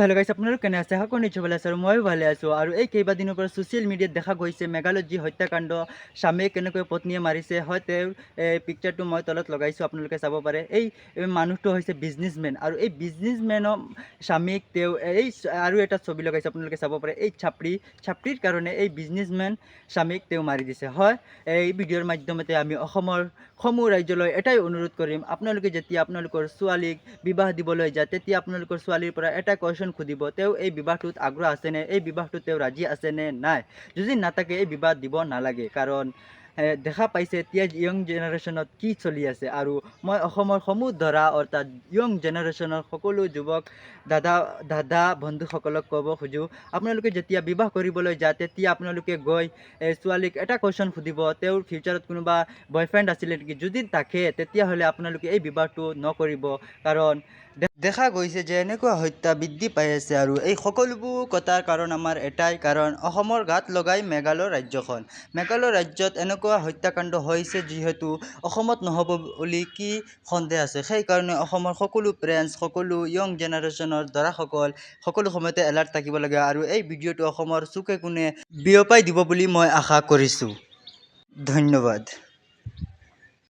Hello' গাইছ আপোনালোক কেনে আছে সকলো নিশ্চয় ভালে আছে আৰু ময়ো ভালে আছোঁ আৰু এই কেইবাদিনৰ পৰা ছ'চিয়েল মিডিয়াত দেখা গৈছে মেঘালয়ত যি হত্যাকাণ্ড স্বামীয়ে কেনেকৈ পত্নীয়ে মাৰিছে হয় তেওঁৰ পিকচাৰটো মই তলত লগাইছোঁ আপোনালোকে চাব পাৰে এই মানুহটো হৈছে বিজনেছমেন আৰু এই বিজনেছমেনৰ স্বামীক তেওঁ এই আৰু এটা ছবি লগাইছে আপোনালোকে চাব পাৰে এই ছাপৰিৰ কাৰণে এই বিজনেছমেন স্বামীক তেওঁ মাৰি দিছে হয় এই ভিডিঅ'ৰ মাধ্যমতে আমি অসমৰ সমূহ ৰাজ্যলৈ এটাই অনুৰোধ কৰিম আপোনালোকে যেতিয়া আপোনালোকৰ ছোৱালীক বিবাহ দিবলৈ যায় তেতিয়া আপোনালোকৰ ছোৱালীৰ পৰা এটা কোৱেশ্যন সুধিব তেওঁ এই বিবাহটোত আগ্ৰহ আছেনে এই বিবাহটোত তেওঁ ৰাজি আছেনে নাই যদি নাথাকে এই বিবাহ দিব নালাগে কাৰণ দেখা পাইছে এতিয়া য়ং জেনেৰেশ্যনত কি চলি আছে আৰু মই অসমৰ সমূহ ধৰা অৰ্থাৎ য়ং জেনেৰেশ্যনৰ সকলো যুৱক দাদা বন্ধুসকলক ক'ব খোজোঁ আপোনালোকে যেতিয়া বিবাহ কৰিবলৈ যায় তেতিয়া আপোনালোকে গৈ ছোৱালীক এটা কুৱেশ্যন সুধিব তেওঁৰ ফিউচাৰত কোনোবা বয়ফ্ৰেণ্ড আছিলে নেকি যদি থাকে তেতিয়াহ'লে আপোনালোকে এই বিবাহটো নকৰিব কাৰণ দেখা গৈছে যে এনেকুৱা হত্যা বৃদ্ধি পাই আছে আৰু এই সকলোবোৰ কথাৰ কাৰণ আমাৰ এটাই কাৰণ অসমৰ গাত লগাই মেঘালয় ৰাজ্যত এনেকুৱা হত্যাকাণ্ড হৈছে যিহেতু অসমত নহ'ব বুলি কি সন্দেহ আছে সেইকাৰণে অসমৰ সকলো পেৰেণ্টছ সকলো য়ং জেনেৰেশ্যনৰ ল'ৰাসকল সকলো সময়তে এলাৰ্ট থাকিব লাগে আৰু এই ভিডিঅ'টো অসমৰ চুকে কোণে বিয়পাই দিব বুলি মই আশা কৰিছোঁ ধন্যবাদ।